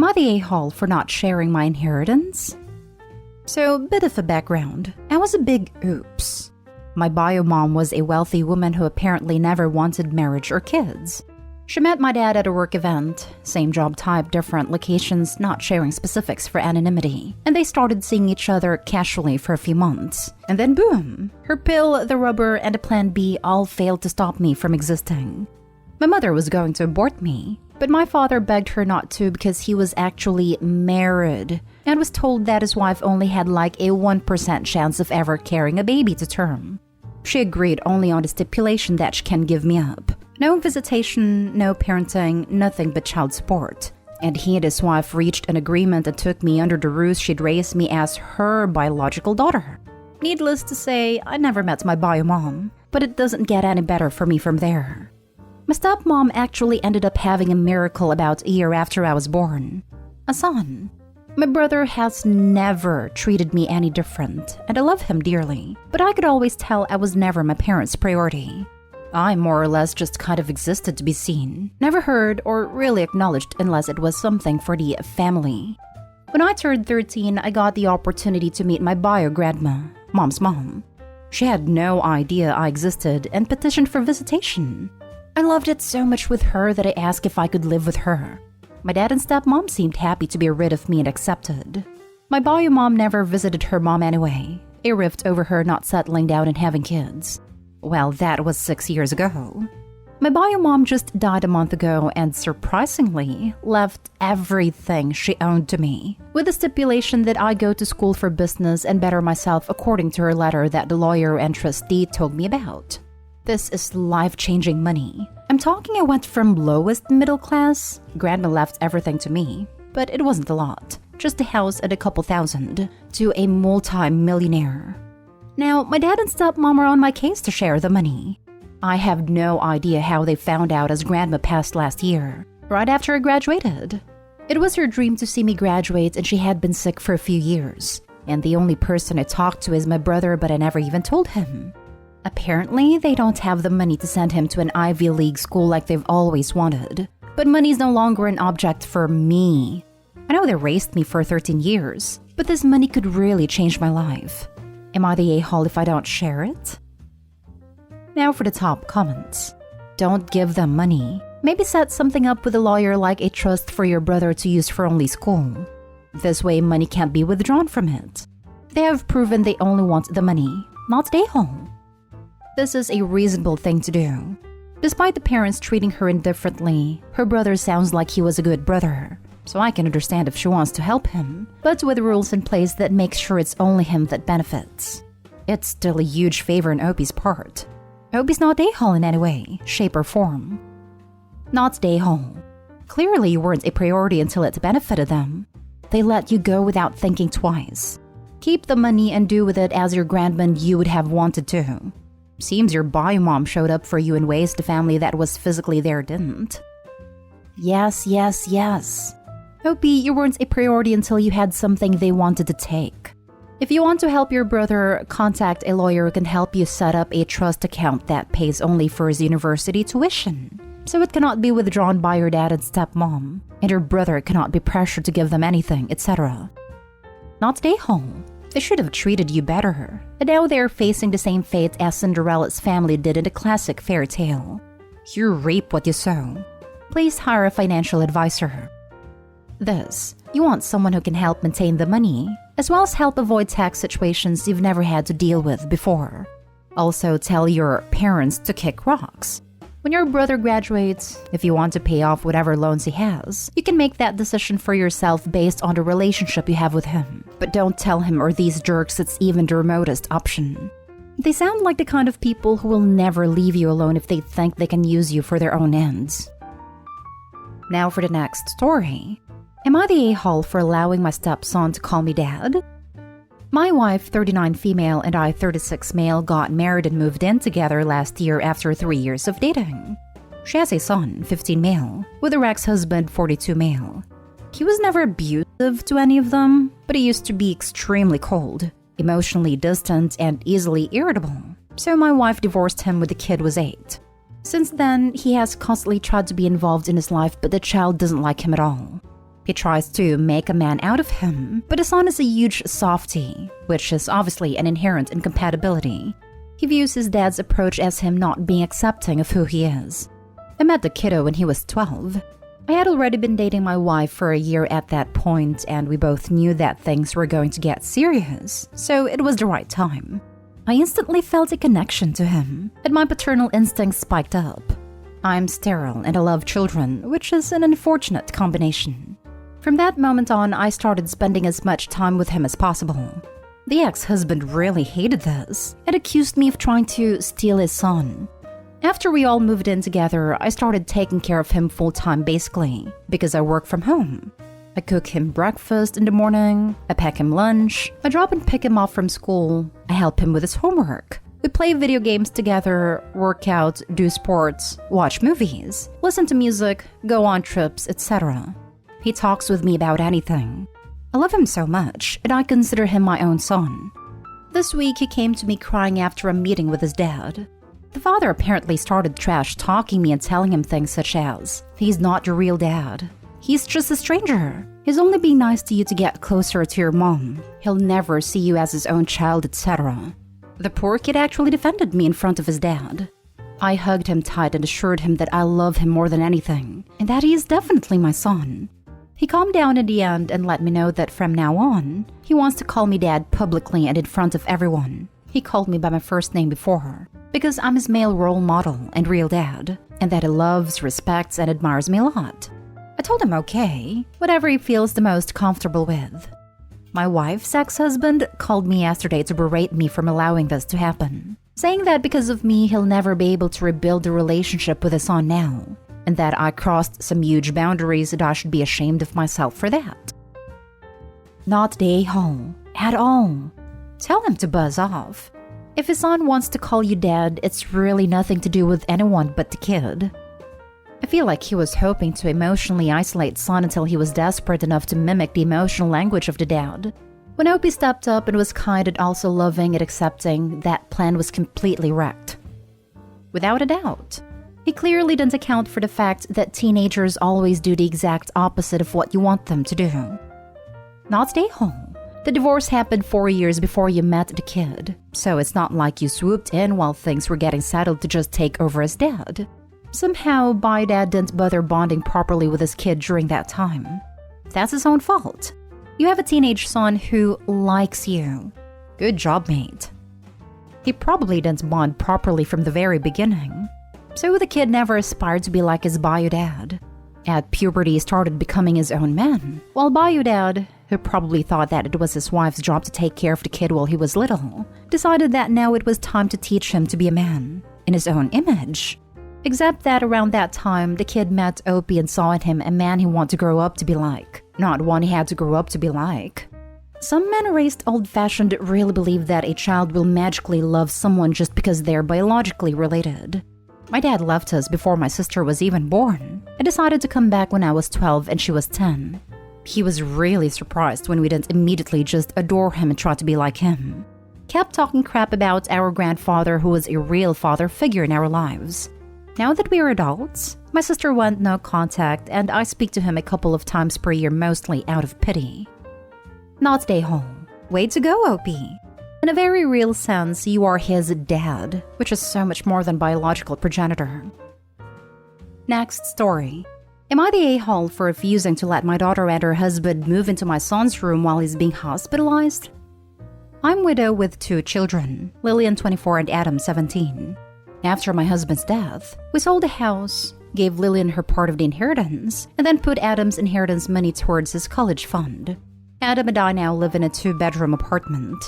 Am I the a-hole for not sharing my inheritance? So, bit of a background. I was a big oops. My bio mom was a wealthy woman who apparently never wanted marriage or kids. She met my dad at a work event, same job type, different locations, not sharing specifics for anonymity, and they started seeing each other casually for a few months. And then boom! Her pill, the rubber, and a plan B all failed to stop me from existing. My mother was going to abort me, but my father begged her not to because he was actually married and was told that his wife only had like a 1% chance of ever carrying a baby to term. She agreed only on the stipulation that she can give me up. No visitation, no parenting, nothing but child support. And he and his wife reached an agreement and took me under the ruse she'd raise me as her biological daughter. Needless to say, I never met my bio mom, but it doesn't get any better for me from there. My stepmom actually ended up having a miracle about a year after I was born. A son. My brother has never treated me any different, and I love him dearly, but I could always tell I was never my parents' priority. I more or less just kind of existed to be seen, never heard or really acknowledged unless it was something for the family. When I turned 13, I got the opportunity to meet my bio grandma, mom's mom. She had no idea I existed and petitioned for visitation. I loved it so much with her that I asked if I could live with her. My dad and stepmom seemed happy to be rid of me and accepted. My bio mom never visited her mom anyway, a rift over her not settling down and having kids. Well, that was 6 years ago. My bio mom just died a month ago and surprisingly left everything she owned to me, with the stipulation that I go to school for business and better myself according to her letter that the lawyer and trustee told me about. This is life-changing money. I'm talking I went from lowest middle class, grandma left everything to me, but it wasn't a lot, just a house and a couple thousand, to a multi-millionaire. Now, my dad and stepmom are on my case to share the money. I have no idea how they found out as grandma passed last year, right after I graduated. It was her dream to see me graduate and she had been sick for a few years. And the only person I talked to is my brother, but I never even told him. Apparently, they don't have the money to send him to an Ivy League school like they've always wanted. But money's no longer an object for me. I know they raised me for 13 years, but this money could really change my life. Am I the a-hole if I don't share it? Now for the top comments. Don't give them money. Maybe set something up with a lawyer like a trust for your brother to use for only school. This way money can't be withdrawn from it. They have proven they only want the money, not the a-hole. This is a reasonable thing to do. Despite the parents treating her indifferently, her brother sounds like he was a good brother. So I can understand if she wants to help him, but with rules in place that make sure it's only him that benefits. It's still a huge favor on Opie's part. Opie's not a-hole in any way, shape or form. Not a-hole. Clearly you weren't a priority until it benefited them. They let you go without thinking twice. Keep the money and do with it as your grandman you would have wanted to. Seems your bio mom showed up for you in ways the family that was physically there didn't. Yes, yes, yes. Opie, you weren't a priority until you had something they wanted to take. If you want to help your brother, contact a lawyer who can help you set up a trust account that pays only for his university tuition, so it cannot be withdrawn by your dad and stepmom, and your brother cannot be pressured to give them anything, etc. Not a-hole. They should have treated you better, and now they're facing the same fate as Cinderella's family did in the classic fairy tale. You reap what you sow. Please hire a financial advisor. This, you want someone who can help maintain the money, as well as help avoid tax situations you've never had to deal with before. Also, tell your parents to kick rocks. When your brother graduates, if you want to pay off whatever loans he has, you can make that decision for yourself based on the relationship you have with him. But don't tell him or these jerks it's even the remotest option. They sound like the kind of people who will never leave you alone if they think they can use you for their own ends. Now for the next story. Am I the a-hole for allowing my stepson to call me dad? My wife, 39 female, and I, 36 male, got married and moved in together last year after 3 years of dating. She has a son, 15 male, with her ex-husband, 42 male. He was never abusive to any of them, but he used to be extremely cold, emotionally distant, and easily irritable. So my wife divorced him when the kid was 8. Since then, he has constantly tried to be involved in his life, but the child doesn't like him at all. He tries to make a man out of him, but his son is a huge softie, which is obviously an inherent incompatibility. He views his dad's approach as him not being accepting of who he is. I met the kiddo when he was 12. I had already been dating my wife for a year at that point, and we both knew that things were going to get serious, so it was the right time. I instantly felt a connection to him, and my paternal instincts spiked up. I'm sterile and I love children, which is an unfortunate combination. From that moment on, I started spending as much time with him as possible. The ex-husband really hated this and accused me of trying to steal his son. After we all moved in together, I started taking care of him full-time basically, because I work from home. I cook him breakfast in the morning, I pack him lunch, I drop and pick him off from school, I help him with his homework. We play video games together, work out, do sports, watch movies, listen to music, go on trips, etc. He talks with me about anything. I love him so much, and I consider him my own son. This week, he came to me crying after a meeting with his dad. The father apparently started trash-talking me and telling him things such as, "He's not your real dad. He's just a stranger. He's only being nice to you to get closer to your mom. He'll never see you as his own child, etc." The poor kid actually defended me in front of his dad. I hugged him tight and assured him that I love him more than anything, and that he is definitely my son. He calmed down in the end and let me know that from now on, he wants to call me dad publicly and in front of everyone. He called me by my first name before her, because I'm his male role model and real dad, and that he loves, respects, and admires me a lot. I told him okay, whatever he feels the most comfortable with. My wife's ex-husband called me yesterday to berate me from allowing this to happen, saying that because of me, he'll never be able to rebuild the relationship with his son now, and that I crossed some huge boundaries and I should be ashamed of myself for that. Not the a-hole, at all. Tell him to buzz off. If his son wants to call you dad, it's really nothing to do with anyone but the kid. I feel like he was hoping to emotionally isolate son until he was desperate enough to mimic the emotional language of the dad. When Opie stepped up and was kind and also loving and accepting, that plan was completely wrecked. Without a doubt. He clearly didn't account for the fact that teenagers always do the exact opposite of what you want them to do. Not stay home. The divorce happened 4 years before you met the kid, so it's not like you swooped in while things were getting settled to just take over as dad. Somehow, Dad didn't bother bonding properly with his kid during that time. That's his own fault. You have a teenage son who likes you. Good job, mate. He probably didn't bond properly from the very beginning. So the kid never aspired to be like his bio dad. At puberty, he started becoming his own man, while bio dad, who probably thought that it was his wife's job to take care of the kid while he was little, decided that now it was time to teach him to be a man, in his own image. Except that around that time, the kid met Opie and saw in him a man he wanted to grow up to be like, not one he had to grow up to be like. Some men raised old-fashioned really believe that a child will magically love someone just because they're biologically related. My dad left us before my sister was even born. I decided to come back when I was 12 and she was 10. He was really surprised when we didn't immediately just adore him and try to be like him. Kept talking crap about our grandfather who was a real father figure in our lives. Now that we are adults, my sister went no contact and I speak to him a couple of times per year mostly out of pity. Not stay home. Way to go, Opie. In a very real sense, you are his dad, which is so much more than biological progenitor. Next story. Am I the a-hole for refusing to let my daughter and her husband move into my son's room while he's being hospitalized? I'm widowed with 2 children, Lillian 24 and Adam 17. After my husband's death, we sold the house, gave Lillian her part of the inheritance, and then put Adam's inheritance money towards his college fund. Adam and I now live in a 2-bedroom apartment.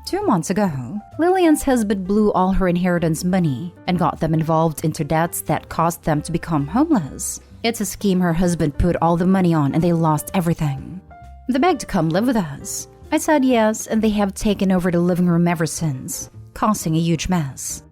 2 months ago, Lillian's husband blew all her inheritance money and got them involved into debts that caused them to become homeless. It's a scheme her husband put all the money on and they lost everything. They begged to come live with us. I said yes, and they have taken over the living room ever since, causing a huge mess.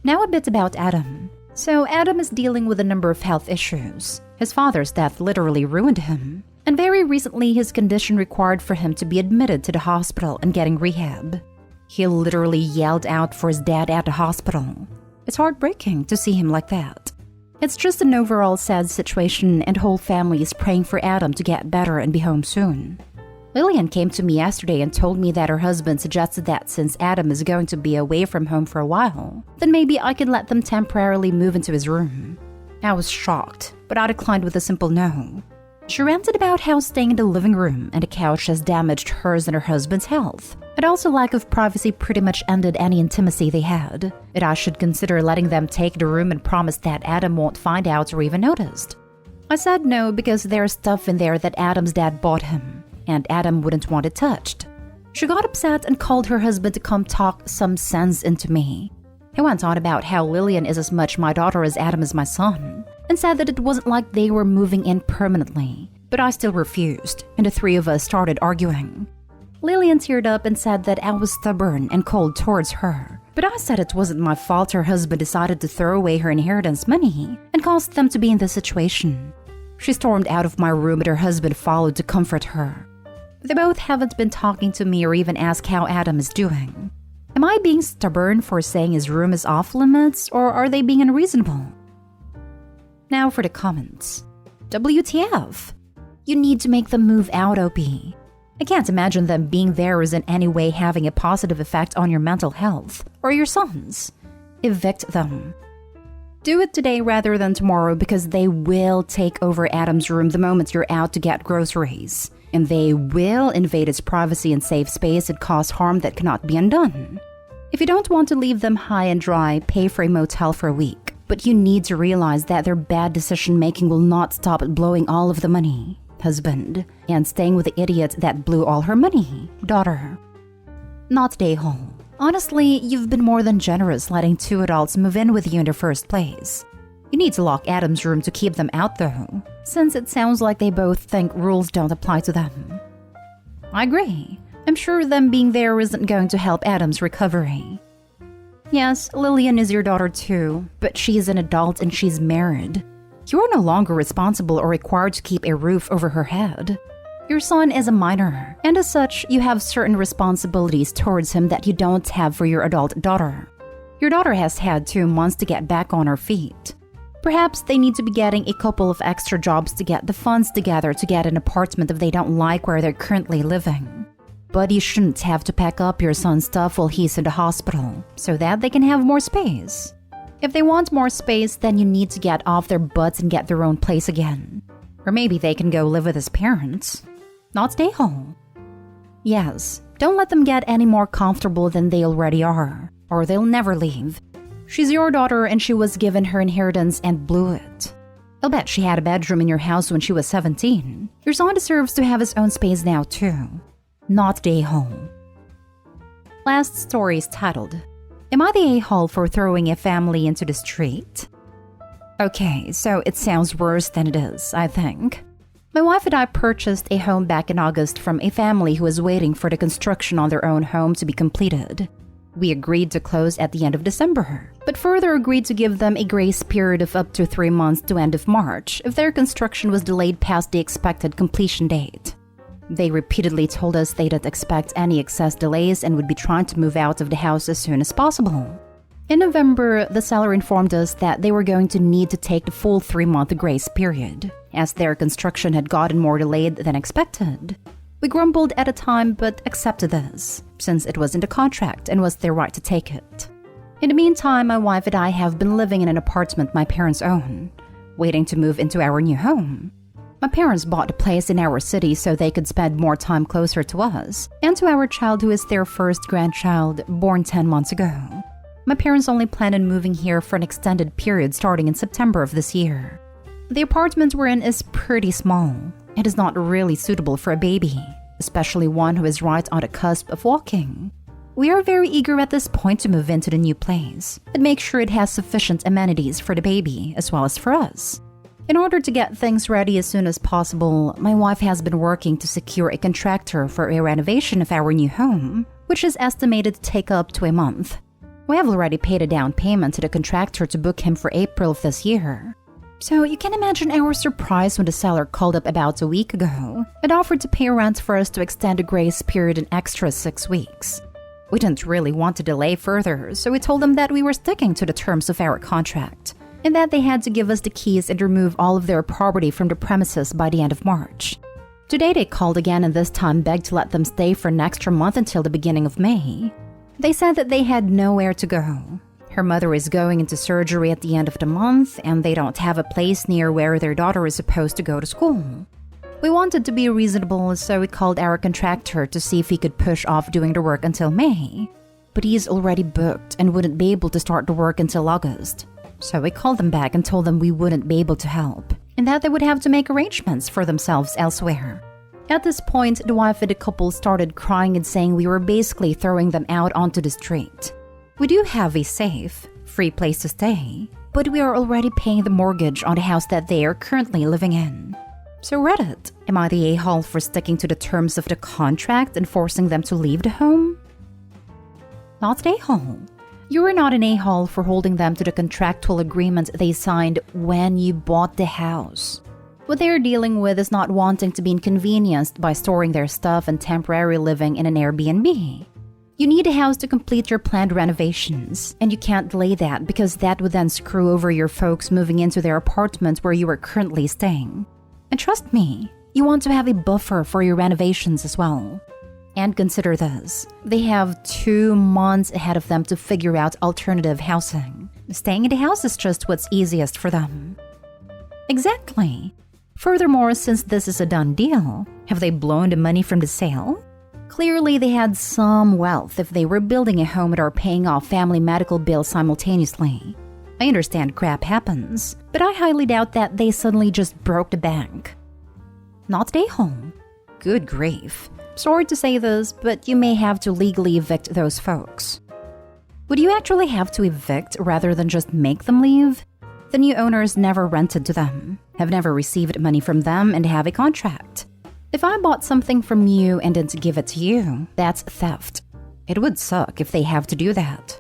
Now a bit about Adam. So Adam is dealing with a number of health issues. His father's death literally ruined him. And very recently, his condition required for him to be admitted to the hospital and getting rehab. He literally yelled out for his dad at the hospital. It's heartbreaking to see him like that. It's just an overall sad situation and whole family is praying for Adam to get better and be home soon. Lillian came to me yesterday and told me that her husband suggested that since Adam is going to be away from home for a while, then maybe I could let them temporarily move into his room. I was shocked, but I declined with a simple no. She ranted about how staying in the living room and the couch has damaged hers and her husband's health, and also lack of privacy pretty much ended any intimacy they had, and I should consider letting them take the room and promise that Adam won't find out or even noticed. I said no because there's stuff in there that Adam's dad bought him, and Adam wouldn't want it touched. She got upset and called her husband to come talk some sense into me. He went on about how Lillian is as much my daughter as Adam is my son, and said that it wasn't like they were moving in permanently, but I still refused, and the three of us started arguing. Lillian teared up and said that I was stubborn and cold towards her, but I said it wasn't my fault her husband decided to throw away her inheritance money and caused them to be in this situation. She stormed out of my room and her husband followed to comfort her. They both haven't been talking to me or even asked how Adam is doing. Am I being stubborn for saying his room is off limits, or are they being unreasonable? Now for the comments. WTF? You need to make them move out, OP. I can't imagine them being there is in any way having a positive effect on your mental health, or your son's. Evict them. Do it today rather than tomorrow because they will take over Adam's room the moment you're out to get groceries. And they will invade its privacy and safe space and cause harm that cannot be undone. If you don't want to leave them high and dry, pay for a motel for a week. But you need to realize that their bad decision-making will not stop at blowing all of the money, husband, and staying with the idiot that blew all her money, daughter. Not day-hole. Honestly, you've been more than generous letting two adults move in with you in the first place. You need to lock Adam's room to keep them out though, since it sounds like they both think rules don't apply to them. I agree. I'm sure them being there isn't going to help Adam's recovery. Yes, Lillian is your daughter too, but she's an adult and she's married. You are no longer responsible or required to keep a roof over her head. Your son is a minor, and as such, you have certain responsibilities towards him that you don't have for your adult daughter. Your daughter has had 2 months to get back on her feet. Perhaps they need to be getting a couple of extra jobs to get the funds together to get an apartment if they don't like where they're currently living. But you shouldn't have to pack up your son's stuff while he's in the hospital, so that they can have more space. If they want more space, then you need to get off their butts and get their own place again. Or maybe they can go live with his parents. Not stay home. Yes, don't let them get any more comfortable than they already are, or they'll never leave. She's your daughter and she was given her inheritance and blew it. I'll bet she had a bedroom in your house when she was 17. Your son deserves to have his own space now too. Not day home. Last story is titled, Am I the a-hole for throwing a family into the street? Okay, so it sounds worse than it is, I think. My wife and I purchased a home back in August from a family who was waiting for the construction on their own home to be completed. We agreed to close at the end of December, but further agreed to give them a grace period of up to 3 months to end of March if their construction was delayed past the expected completion date. They repeatedly told us they didn't expect any excess delays and would be trying to move out of the house as soon as possible. In November, the seller informed us that they were going to need to take the full 3-month grace period, as their construction had gotten more delayed than expected. We grumbled at the time but accepted this, since it was in the contract and was their right to take it. In the meantime, my wife and I have been living in an apartment my parents own, waiting to move into our new home. My parents bought a place in our city so they could spend more time closer to us and to our child who is their first grandchild, born 10 months ago. My parents only plan on moving here for an extended period starting in September of this year. The apartment we're in is pretty small. It is not really suitable for a baby, especially one who is right on the cusp of walking. We are very eager at this point to move into the new place and make sure it has sufficient amenities for the baby as well as for us. In order to get things ready as soon as possible, my wife has been working to secure a contractor for a renovation of our new home, which is estimated to take up to a month. We have already paid a down payment to the contractor to book him for April of this year. So you can imagine our surprise when the seller called up about a week ago and offered to pay rent for us to extend the grace period an extra 6 weeks. We didn't really want to delay further, so we told them that we were sticking to the terms of our contract and that they had to give us the keys and remove all of their property from the premises by the end of March. Today they called again and this time begged to let them stay for an extra month until the beginning of May. They said that they had nowhere to go. Her mother is going into surgery at the end of the month and they don't have a place near where their daughter is supposed to go to school. We wanted to be reasonable, so we called our contractor to see if he could push off doing the work until May. But he is already booked and wouldn't be able to start the work until August. So we called them back and told them we wouldn't be able to help, and that they would have to make arrangements for themselves elsewhere. At this point, the wife of the couple started crying and saying we were basically throwing them out onto the street. We do have a safe, free place to stay, but we are already paying the mortgage on the house that they are currently living in. So Reddit, am I the a-hole for sticking to the terms of the contract and forcing them to leave the home? Not an a-hole. You are not an a-hole for holding them to the contractual agreement they signed when you bought the house. What they are dealing with is not wanting to be inconvenienced by storing their stuff and temporarily living in an Airbnb. You need a house to complete your planned renovations, and you can't delay that because that would then screw over your folks moving into their apartment where you are currently staying. And trust me, you want to have a buffer for your renovations as well. And consider this, they have 2 months ahead of them to figure out alternative housing. Staying in the house is just what's easiest for them. Exactly. Furthermore, since this is a done deal, have they blown the money from the sale? Clearly, they had some wealth if they were building a home and are paying off family medical bills simultaneously. I understand crap happens, but I highly doubt that they suddenly just broke the bank. Not a home. Good grief. Sorry to say this, but you may have to legally evict those folks. Would you actually have to evict rather than just make them leave? The new owners never rented to them, have never received money from them, and have a contract. If I bought something from you and didn't give it to you, that's theft. It would suck if they have to do that.